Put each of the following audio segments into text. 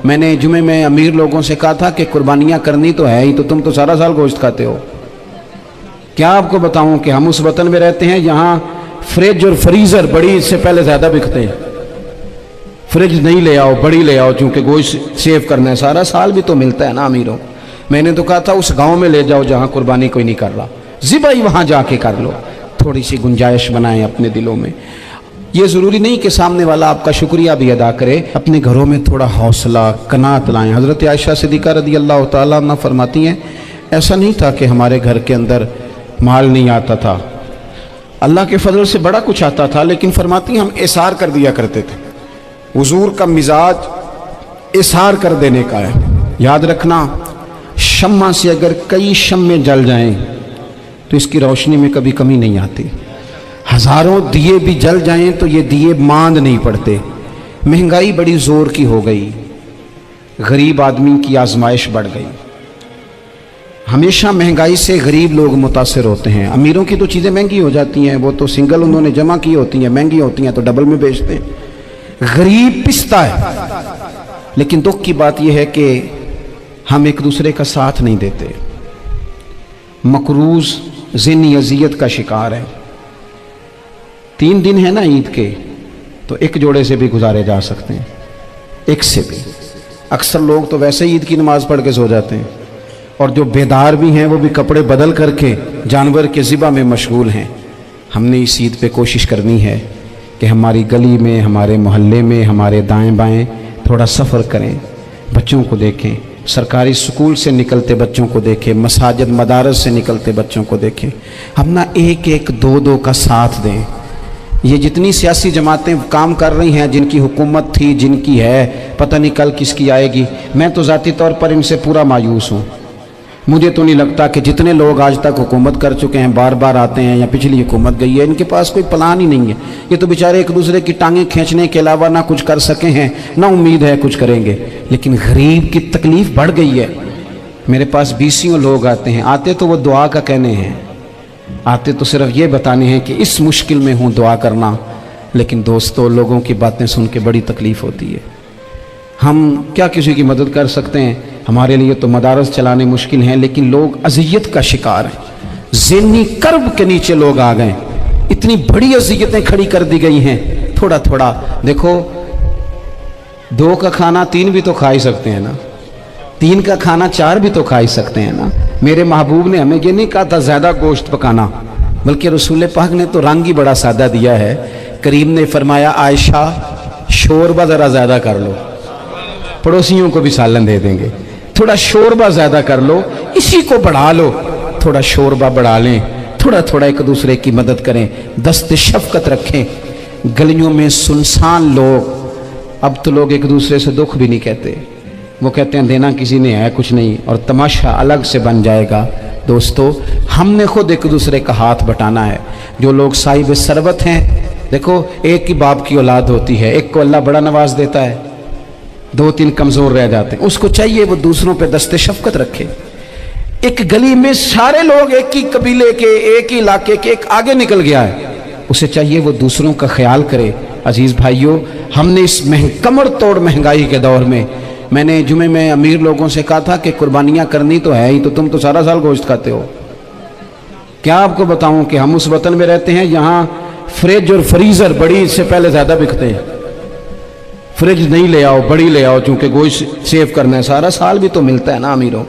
میں نے جمعے میں امیر لوگوں سے کہا تھا کہ قربانیاں کرنی تو ہے ہی، تو تم تو سارا سال گوشت کھاتے ہو۔ کیا آپ کو بتاؤں کہ ہم اس وطن میں رہتے ہیں یہاں فریج اور فریزر بڑی اس سے پہلے زیادہ بکتے ہیں۔ فریج نہیں لے آؤ، بڑی لے آؤ، چونکہ گوشت سیو کرنا ہے، سارا سال بھی تو ملتا ہے نا امیروں۔ میں نے تو کہا تھا اس گاؤں میں لے جاؤ جہاں قربانی کوئی نہیں کر رہا، ذبح ہی وہاں جا کے کر لو، تھوڑی سی گنجائش بنائیں اپنے دلوں میں۔ یہ ضروری نہیں کہ سامنے والا آپ کا شکریہ بھی ادا کرے، اپنے گھروں میں تھوڑا حوصلہ قناعت لائیں۔ حضرت عائشہ صدیقہ رضی اللہ تعالیٰ عنہ فرماتی ہیں ایسا نہیں تھا کہ ہمارے گھر کے اندر مال نہیں آتا تھا، اللہ کے فضل سے بڑا کچھ آتا تھا، لیکن فرماتی ہیں ہم اثار کر دیا کرتے تھے۔ حضور کا مزاج اثار کر دینے کا ہے۔ یاد رکھنا، شمع سے اگر کئی شمعیں جل جائیں تو اس کی روشنی میں کبھی کمی نہیں آتی، ہزاروں دیے بھی جل جائیں تو یہ دیے ماند نہیں پڑتے۔ مہنگائی بڑی زور کی ہو گئی، غریب آدمی کی آزمائش بڑھ گئی۔ ہمیشہ مہنگائی سے غریب لوگ متاثر ہوتے ہیں۔ امیروں کی تو چیزیں مہنگی ہو جاتی ہیں، وہ تو سنگل انہوں نے جمع کی ہوتی ہیں، مہنگی ہوتی ہیں تو ڈبل میں بیچتے ہیں۔ غریب پستا ہے، لیکن دکھ کی بات یہ ہے کہ ہم ایک دوسرے کا ساتھ نہیں دیتے، مقروض ذہنی اذیت کا شکار ہے۔ 3 دن ہے نا عید کے، تو ایک جوڑے سے بھی گزارے جا سکتے ہیں، ایک سے بھی۔ اکثر لوگ تو ویسے ہی عید کی نماز پڑھ کے سو جاتے ہیں، اور جو بیدار بھی ہیں وہ بھی کپڑے بدل کر کے جانور کے ذبح میں مشغول ہیں۔ ہم نے اس عید پہ کوشش کرنی ہے کہ ہماری گلی میں، ہمارے محلے میں، ہمارے دائیں بائیں تھوڑا سفر کریں، بچوں کو دیکھیں، سرکاری سکول سے نکلتے بچوں کو دیکھیں، مساجد مدارس سے نکلتے بچوں کو دیکھیں۔ ہم نہ ایک ایک دو دو کا ساتھ دیں۔ یہ جتنی سیاسی جماعتیں کام کر رہی ہیں، جن کی حکومت تھی، جن کی ہے، پتہ نہیں کل کس کی آئے گی، میں تو ذاتی طور پر ان سے پورا مایوس ہوں۔ مجھے تو نہیں لگتا کہ جتنے لوگ آج تک حکومت کر چکے ہیں، بار بار آتے ہیں یا پچھلی حکومت گئی ہے، ان کے پاس کوئی پلان ہی نہیں ہے۔ یہ تو بیچارے ایک دوسرے کی ٹانگیں کھینچنے کے علاوہ نہ کچھ کر سکے ہیں، نہ امید ہے کچھ کریں گے۔ لیکن غریب کی تکلیف بڑھ گئی ہے۔ میرے پاس 20 لوگ آتے ہیں، آتے تو وہ دعا کا کہنے ہیں، آتے تو صرف یہ بتانے ہیں کہ اس مشکل میں ہوں دعا کرنا، لیکن دوستو لوگوں کی باتیں سن کے بڑی تکلیف ہوتی ہے۔ ہم کیا کسی کی مدد کر سکتے ہیں؟ ہمارے لیے تو مدارس چلانے مشکل ہیں، لیکن لوگ اذیت کا شکار ہیں، ذہنی کرب کے نیچے لوگ آ گئے، اتنی بڑی اذیتیں کھڑی کر دی گئی ہیں۔ تھوڑا تھوڑا دیکھو، 2 کا کھانا 3 بھی تو کھا ہی سکتے ہیں نا، 3 کا کھانا 4 بھی تو کھا ہی سکتے ہیں نا۔ میرے محبوب نے ہمیں یہ نہیں کہا تھا زیادہ گوشت پکانا، بلکہ رسول پاک نے تو رنگ ہی بڑا سادہ دیا ہے۔ کریم نے فرمایا عائشہ شوربہ ذرا زیادہ کر لو، پڑوسیوں کو بھی سالن دے دیں گے، تھوڑا شوربہ زیادہ کر لو، اسی کو بڑھا لو، تھوڑا شوربہ بڑھا لیں، تھوڑا تھوڑا ایک دوسرے کی مدد کریں، دست شفقت رکھیں۔ گلیوں میں سنسان لوگ، اب تو لوگ ایک دوسرے سے دکھ بھی نہیں کہتے، وہ کہتے ہیں دینا کسی نے ہے کچھ نہیں، اور تماشا الگ سے بن جائے گا۔ دوستو ہم نے خود ایک دوسرے کا ہاتھ بٹانا ہے۔ جو لوگ صاحب ثروت ہیں، دیکھو ایک ہی باپ کی اولاد ہوتی ہے، ایک کو اللہ بڑا نواز دیتا ہے، 2-3 کمزور رہ جاتے ہیں، اس کو چاہیے وہ دوسروں پہ دست شفقت رکھے۔ ایک گلی میں سارے لوگ ایک ہی قبیلے کے، ایک ہی علاقے کے، ایک آگے نکل گیا ہے، اسے چاہیے وہ دوسروں کا خیال کرے۔ عزیز بھائیوں، ہم نے اس کمر توڑ مہنگائی کے دور میں، میں نے جمعے میں امیر لوگوں سے کہا تھا کہ قربانیاں کرنی تو ہے ہی، تو تم تو سارا سال گوشت کھاتے ہو۔ کیا آپ کو بتاؤں کہ ہم اس وطن میں رہتے ہیں یہاں فریج اور فریزر بڑی اس سے پہلے زیادہ بکتے ہیں۔ فریج نہیں لے آؤ، بڑی لے آؤ، چونکہ گوشت سیو کرنا ہے، سارا سال بھی تو ملتا ہے نا امیروں۔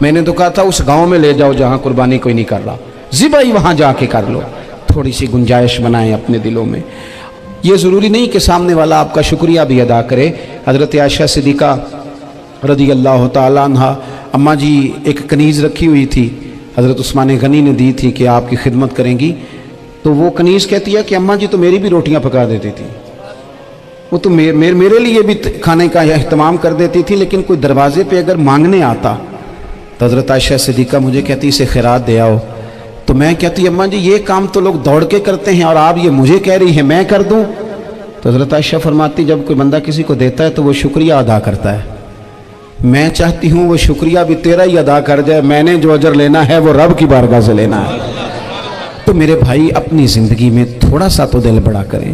میں نے تو کہا تھا اس گاؤں میں لے جاؤ جہاں قربانی کوئی نہیں کر رہا، ذبح ہی وہاں جا کے کر لو، تھوڑی سی گنجائش بنائیں اپنے دلوں میں۔ یہ ضروری نہیں کہ سامنے والا آپ کا شکریہ بھی ادا کرے۔ حضرت عائشہ صدیقہ رضی اللہ تعالیٰ عنہ، اماں جی ایک کنیز رکھی ہوئی تھی، حضرت عثمان غنی نے دی تھی کہ آپ کی خدمت کریں گی، تو وہ کنیز کہتی ہے کہ اماں جی تو میری بھی روٹیاں پکا دیتی تھی، وہ تو میرے لیے بھی کھانے کا اہتمام کر دیتی تھی، لیکن کوئی دروازے پہ اگر مانگنے آتا تو حضرت عائشہ صدیقہ مجھے کہتی اسے خیرات دے آؤ، تو میں کہتی اماں جی یہ کام تو لوگ دوڑ کے کرتے ہیں اور آپ یہ مجھے کہہ رہی ہیں میں کر دوں؟ تو حضرت عائشہ فرماتی جب کوئی بندہ کسی کو دیتا ہے تو وہ شکریہ ادا کرتا ہے، میں چاہتی ہوں وہ شکریہ بھی تیرا ہی ادا کر جائے، میں نے جو اجر لینا ہے وہ رب کی بارگاہ سے لینا ہے۔ تو میرے بھائی اپنی زندگی میں تھوڑا سا تو دل بڑا کریں،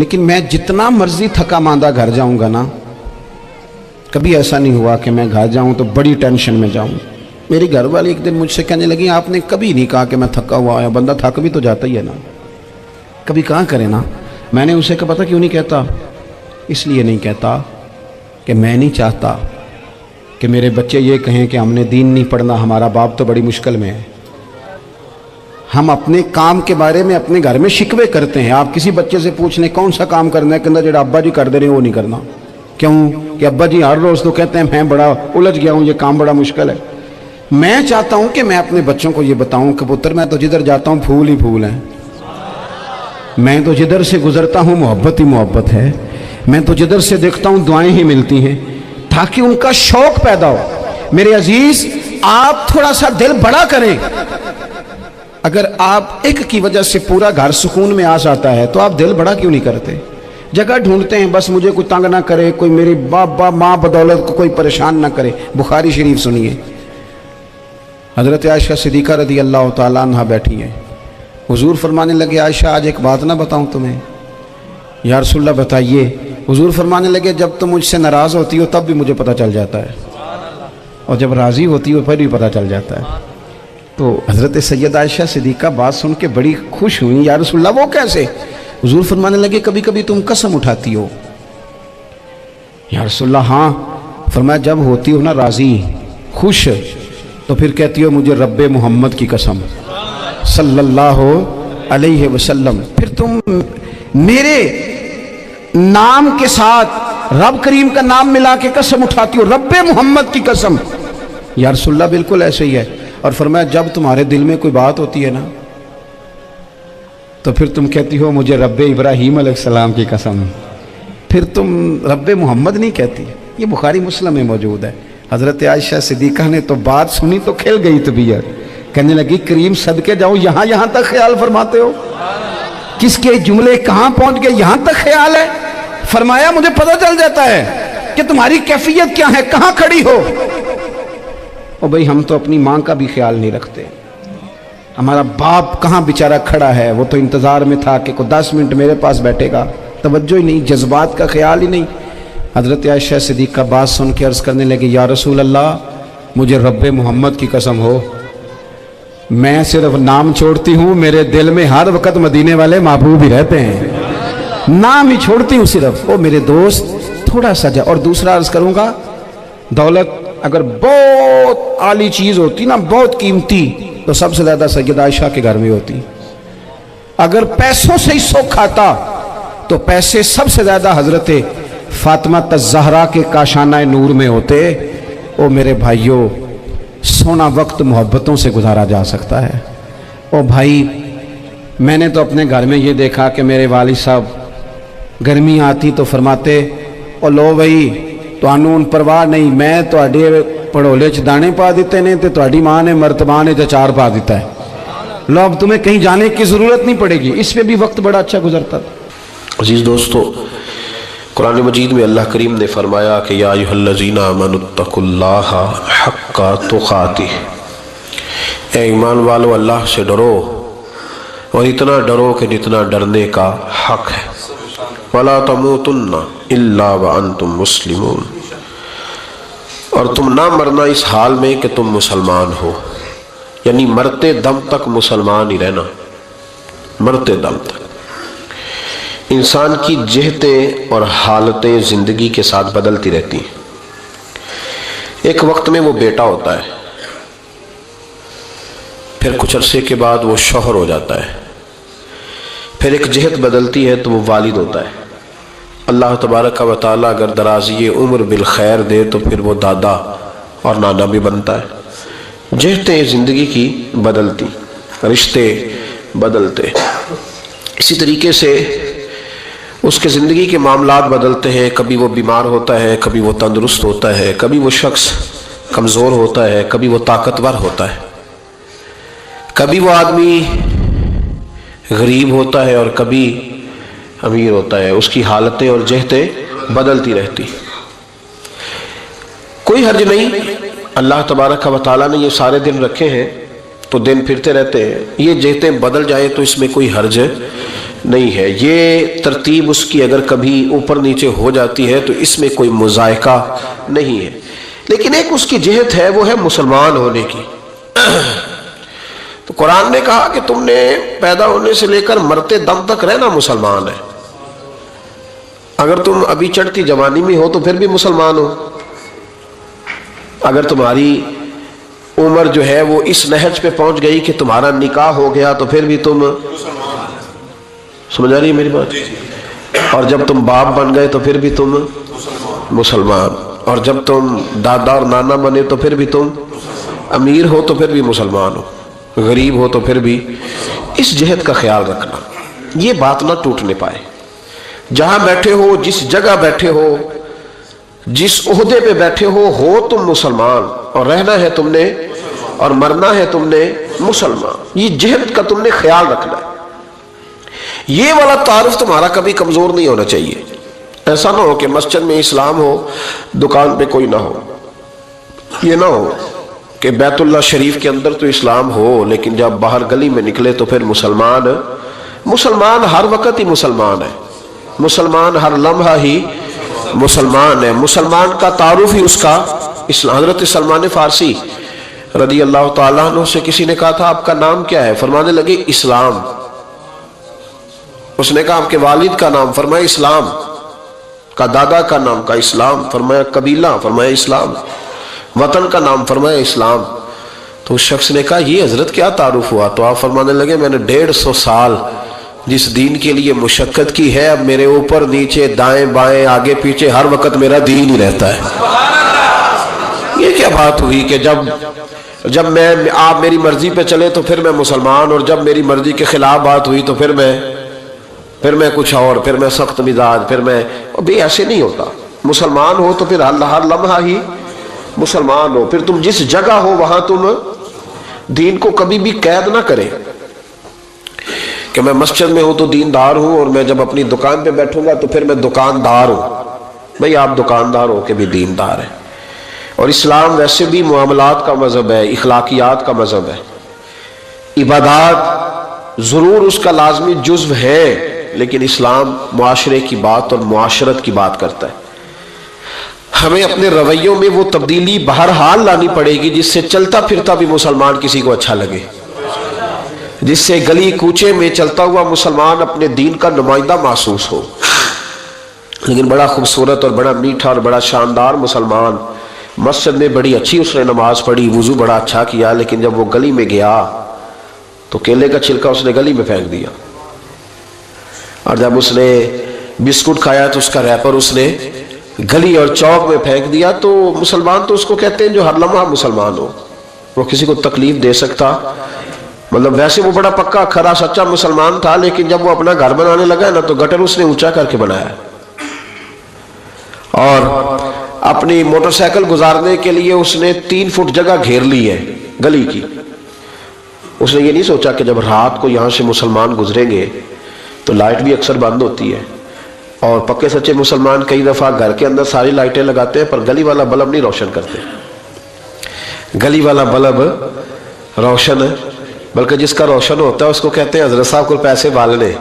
لیکن میں جتنا مرضی تھکا ماندہ گھر جاؤں گا نا، کبھی ایسا نہیں ہوا کہ میں گھر جاؤں تو بڑی ٹینشن میں جاؤں. میری گھر والی ایک دن مجھ سے کہنے لگی آپ نے کبھی نہیں کہا کہ میں تھکا ہوا آیا، بندہ تھک بھی تو جاتا ہی ہے نا، کبھی کہاں کرے نا. میں نے اسے کہا پتہ کیوں نہیں کہتا؟ اس لیے نہیں کہتا کہ میں نہیں چاہتا کہ میرے بچے یہ کہیں کہ ہم نے دین نہیں پڑھنا، ہمارا باپ تو بڑی مشکل میں ہے. ہم اپنے کام کے بارے میں اپنے گھر میں شکوے کرتے ہیں. آپ کسی بچے سے پوچھ لیں کون سا کام کرنا ہے، کہنا جڑا ابا جی کر دے رہے ہیں وہ نہیں کرنا. کیوں کہ ابا جی ہر روز تو کہتے ہیں میں بڑا الجھ گیا ہوں، یہ کام بڑا مشکل ہے. میں چاہتا ہوں کہ میں اپنے بچوں کو یہ بتاؤں کہ پتر میں تو جدھر جاتا ہوں پھول ہی پھول ہیں، میں تو جدھر سے گزرتا ہوں محبت ہی محبت ہے، میں تو جدھر سے دیکھتا ہوں دعائیں ہی ملتی ہیں، تاکہ ان کا شوق پیدا ہو. میرے عزیز آپ تھوڑا سا دل بڑا کریں. اگر آپ ایک کی وجہ سے پورا گھر سکون میں آ جاتا ہے تو آپ دل بڑا کیوں نہیں کرتے؟ جگہ ڈھونڈتے ہیں بس مجھے کوئی تنگ نہ کرے، کوئی میری باپ ماں بدولت کو کوئی پریشان نہ کرے. بخاری شریف سنیے، حضرت عائشہ صدیقہ رضی اللہ تعالیٰ عنہ بیٹھی ہیں. حضور فرمانے لگے عائشہ آج ایک بات نہ بتاؤں تمہیں؟ یا رسول اللہ بتائیے. حضور فرمانے لگے جب تم مجھ سے ناراض ہوتی ہو تب بھی مجھے پتہ چل جاتا ہے، اور جب راضی ہوتی ہو پھر بھی پتہ چل جاتا ہے. تو حضرت سید عائشہ صدیقہ بات سن کے بڑی خوش ہوئی. یا رسول اللہ وہ کیسے؟ حضور فرمانے لگے کبھی کبھی تم قسم اٹھاتی ہو. یا رسول اللہ ہاں. فرمایا جب ہوتی ہو نا راضی خوش تو پھر کہتی ہو مجھے رب محمد کی قسم صلی اللہ علیہ وسلم. پھر تم میرے نام کے ساتھ رب کریم کا نام ملا کے قسم اٹھاتی ہو رب محمد کی قسم. یا رسول اللہ بالکل ایسے ہی ہے. اور فرمایا جب تمہارے دل میں کوئی بات ہوتی ہے نا تو پھر تم کہتی ہو مجھے رب ابراہیم علیہ السلام کی قسم، پھر تم رب محمد نہیں کہتی. یہ بخاری مسلم میں موجود ہے. حضرت عائشہ صدیقہ نے تو بات سنی تو کھل گئی طبیعت، کہنے لگی کریم صدقے جاؤ یہاں تک خیال فرماتے ہو، کس کے جملے کہاں پہنچ گئے یہاں تک خیال ہے. فرمایا مجھے پتہ چل جاتا ہے کہ تمہاری کیفیت کیا ہے، کہاں کھڑی ہو. او بھئی ہم تو اپنی ماں کا بھی خیال نہیں رکھتے. ہمارا باپ کہاں بیچارہ کھڑا ہے، وہ تو انتظار میں تھا کہ کوئی 10 منٹ میرے پاس بیٹھے گا. توجہ ہی نہیں، جذبات کا خیال ہی نہیں. حضرت عائشہ صدیقہ بات سن کے عرض کرنے لگے یا رسول اللہ مجھے رب محمد کی قسم ہو میں صرف نام چھوڑتی ہوں، میرے دل میں ہر وقت مدینے والے محبوب ہی رہتے ہیں، نام ہی چھوڑتی ہوں صرف. او میرے دوست تھوڑا سا جا. اور دوسرا عرض کروں گا دولت اگر بہت عالی چیز ہوتی نا، بہت قیمتی، تو سب سے زیادہ سیدہ عائشہ کے گھر میں ہوتی. اگر پیسوں سے ہی سوکھ کھاتا تو پیسے سب سے زیادہ حضرت فاطمہ الزہرا کے کاشانہ نور میں ہوتے. او میرے بھائیوں سونا وقت محبتوں سے گزارا جا سکتا ہے. او بھائی میں نے تو اپنے گھر میں یہ دیکھا کہ میرے والد صاحب گرمی آتی تو فرماتے او لو بھائی تانوں پرواہ نہیں، میں تواڈے پڑھولے چ دانے پا دیتے نے تے تواڈی ماں نے مرتبہ نے چار پا دیتا ہے، لو اب تمہیں کہیں جانے کی ضرورت نہیں پڑے گی. اس پہ بھی وقت بڑا اچھا گزرتا تھا. عزیز دوستو قرآن مجید میں اللہ کریم نے فرمایا کہ یا ایھا الذین آمنوا اتقوا اللہ حق تقاتہ، اے ایمان والو اللہ سے ڈرو اور اتنا ڈرو کہ جتنا ڈرنے کا حق ہے. ولا تموتن الا وانتم مسلمون، اور تم نہ مرنا اس حال میں کہ تم مسلمان ہو، یعنی مرتے دم تک مسلمان ہی رہنا، مرتے دم تک. انسان کی جہتیں اور حالتیں زندگی کے ساتھ بدلتی رہتی ہیں. ایک وقت میں وہ بیٹا ہوتا ہے، پھر کچھ عرصے کے بعد وہ شوہر ہو جاتا ہے، پھر ایک جہت بدلتی ہے تو وہ والد ہوتا ہے. اللہ تبارک و تعالیٰ اگر درازی عمر بالخیر دے تو پھر وہ دادا اور نانا بھی بنتا ہے. جہتیں زندگی کی بدلتی، رشتے بدلتے. اسی طریقے سے اس کے زندگی کے معاملات بدلتے ہیں. کبھی وہ بیمار ہوتا ہے، کبھی وہ تندرست ہوتا ہے، کبھی وہ شخص کمزور ہوتا ہے، کبھی وہ طاقتور ہوتا ہے، کبھی وہ آدمی غریب ہوتا ہے اور کبھی امیر ہوتا ہے. اس کی حالتیں اور جہتیں بدلتی رہتی. کوئی حرج نہیں، اللہ تبارک و تعالیٰ نے یہ سارے دن رکھے ہیں تو دن پھرتے رہتے ہیں. یہ جہتیں بدل جائیں تو اس میں کوئی حرج نہیں ہے. یہ ترتیب اس کی اگر کبھی اوپر نیچے ہو جاتی ہے تو اس میں کوئی مذائقہ نہیں ہے. لیکن ایک اس کی جہت ہے، وہ ہے مسلمان ہونے کی. تو قرآن نے کہا کہ تم نے پیدا ہونے سے لے کر مرتے دم تک رہنا مسلمان ہے. اگر تم ابھی چڑھتی جوانی میں ہو تو پھر بھی مسلمان ہو. اگر تمہاری عمر جو ہے وہ اس نہج پہ پہنچ گئی کہ تمہارا نکاح ہو گیا تو پھر بھی تم سمجھ آ رہی ہے میری بات. اور جب تم باپ بن گئے تو پھر بھی تم مسلمان. اور جب تم دادا اور نانا بنے تو پھر بھی تم امیر ہو تو پھر بھی مسلمان ہو، غریب ہو تو پھر بھی. اس جہت کا خیال رکھنا، یہ بات نہ ٹوٹنے پائے. جہاں بیٹھے ہو، جس جگہ بیٹھے ہو، جس عہدے پہ بیٹھے ہو تم مسلمان، اور رہنا ہے تم نے اور مرنا ہے تم نے مسلمان. یہ جہت کا تم نے خیال رکھنا ہے. یہ والا تعارف تمہارا کبھی کمزور نہیں ہونا چاہیے. ایسا نہ ہو کہ مسجد میں اسلام ہو، دکان پہ کوئی نہ ہو. یہ نہ ہو کہ بیت اللہ شریف کے اندر تو اسلام ہو لیکن جب باہر گلی میں نکلے تو پھر مسلمان ہر وقت ہی مسلمان ہے، مسلمان ہر لمحہ ہی مسلمان ہے. مسلمان کا تعارف ہی اس کا اسلام. حضرت سلمان فارسی رضی اللہ تعالیٰ عنہ سے کسی نے کہا تھا آپ کا نام کیا ہے؟ فرمانے لگے اسلام. اس نے کہا آپ کے والد کا نام؟ فرمایا اسلام. کا دادا کا نام؟ کا اسلام. فرمایا قبیلہ؟ فرمایا اسلام. وطن کا نام؟ فرمایا اسلام. تو اس شخص نے کہا یہ حضرت کیا تعارف ہوا؟ تو آپ فرمانے لگے میں نے 150 سال جس دین کے لیے مشقت کی ہے، اب میرے اوپر نیچے دائیں بائیں آگے پیچھے ہر وقت میرا دین ہی رہتا ہے. یہ کیا بات ہوئی کہ جب آپ میری مرضی پہ چلے تو پھر میں مسلمان، اور جب میری مرضی کے خلاف بات ہوئی تو پھر میں کچھ اور، پھر میں سخت مزاج، پھر میں بھی. ایسے نہیں ہوتا. مسلمان ہو تو پھر ہر لمحہ ہی مسلمان ہو. پھر تم جس جگہ ہو وہاں تم دین کو کبھی بھی قید نہ کرے کہ میں مسجد میں ہوں تو دیندار ہوں اور میں جب اپنی دکان پہ بیٹھوں گا تو پھر میں دکاندار ہوں. بھئی آپ دکاندار ہو کے بھی دیندار ہیں. اور اسلام ویسے بھی معاملات کا مذہب ہے، اخلاقیات کا مذہب ہے. عبادات ضرور اس کا لازمی جزو ہے، لیکن اسلام معاشرے کی بات اور معاشرت کی بات کرتا ہے. ہمیں اپنے رویوں میں وہ تبدیلی بہرحال لانی پڑے گی جس سے چلتا پھرتا بھی مسلمان کسی کو اچھا لگے، جس سے گلی کوچے میں چلتا ہوا مسلمان اپنے دین کا نمائندہ محسوس ہو. لیکن بڑا خوبصورت اور بڑا میٹھا اور بڑا شاندار مسلمان، مسجد میں بڑی اچھی اس نے نماز پڑھی، وضو بڑا اچھا کیا، لیکن جب وہ گلی میں گیا تو کیلے کا چھلکا اس نے گلی میں پھینک دیا. اور جب اس نے بسکٹ کھایا تو اس کا ریپر اس نے گلی اور چوک میں پھینک دیا. تو مسلمان تو اس کو کہتے ہیں جو ہر لمحہ مسلمان ہو، وہ کسی کو تکلیف دے سکتا. مطلب ویسے وہ بڑا پکا کھرا سچا مسلمان تھا، لیکن جب وہ اپنا گھر بنانے لگا نا تو گٹر اس نے اونچا کر کے بنایا، اور اپنی موٹر سائیکل گزارنے کے لیے اس نے 3 فٹ جگہ گھیر لی ہے گلی کی. اس نے یہ نہیں سوچا کہ جب رات کو یہاں سے مسلمان گزریں گے تو لائٹ بھی اکثر بند ہوتی ہے، اور پکے سچے مسلمان کئی دفعہ گھر کے اندر ساری لائٹیں لگاتے ہیں پر گلی والا بلب نہیں روشن کرتے. گلی والا بلب روشن ہے، بلکہ جس کا روشن ہوتا ہے اس کو کہتے ہیں حضرت صاحب کو پیسے بالنے.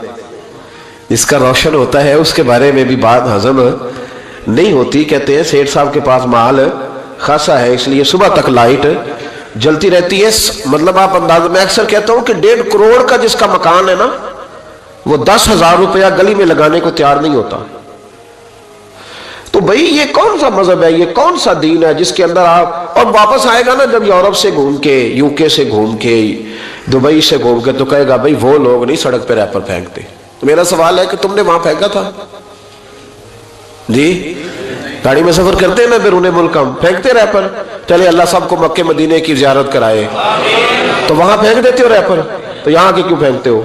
جس کا روشن ہوتا ہے اس کے بارے میں بھی بات ہضم نہیں ہوتی. کہتے ہیں سیٹھ صاحب کے پاس مال خاصا ہے اس لیے صبح تک لائٹ جلتی رہتی ہے. مطلب آپ اندازہ، میں اکثر کہتا ہوں کہ 1.5 کروڑ کا جس کا مکان ہے نا، وہ 10,000 روپیہ گلی میں لگانے کو تیار نہیں ہوتا. تو بھئی یہ کون سا مذہب ہے، یہ کون سا دین ہے جس کے اندر آپ، اور واپس آئے گا نا جب یورپ سے گھوم کے، UK سے گھوم کے، دبئی سے گھوم کے، تو کہے گا بھئی وہ لوگ نہیں سڑک پہ ریپر پھینکتے. تو میرا سوال ہے کہ تم نے وہاں پھینکا تھا؟ جی گاڑی میں سفر کرتے ہیں نا بیرون ملک، ہم پھینکتے ریپر. چلے اللہ سب کو مکے مدینے کی زیارت کرائے. تو وہاں پھینک دیتے ہو ریپر، تو یہاں کے کیوں پھینکتے ہو؟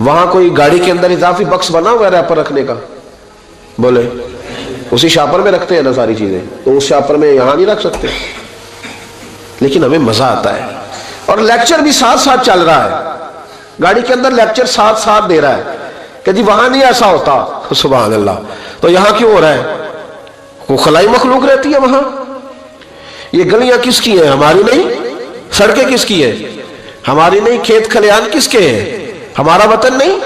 وہاں کوئی گاڑی کے اندر اضافی بکس بنا ہوا ہے ریپر رکھنے کا؟ بولے اسی شاپر میں رکھتے ہیں نا ساری چیزیں، تو اس شاپر میں یہاں نہیں رکھ سکتے. لیکن ہمیں مزہ آتا ہے، اور لیکچر بھی ساتھ ساتھ چل رہا ہے. گاڑی کے اندر لیکچر ساتھ ساتھ دے رہا ہے کہ جی وہاں نہیں ایسا ہوتا. سبحان اللہ. تو یہاں کیوں ہو رہا ہے؟ وہ خلائی مخلوق رہتی ہے وہاں. یہ گلیاں کس کی ہیں؟ ہماری نہیں. سڑکیں کس کی ہے؟ ہماری نہیں. کھیت کھلیان کس کے ہیں؟ ہمارا وطن نہیں.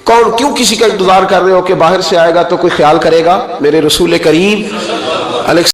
کون کیوں کسی کا انتظار کر رہے ہو کہ باہر سے آئے گا تو کوئی خیال کرے گا؟ میرے رسول کریم علیہ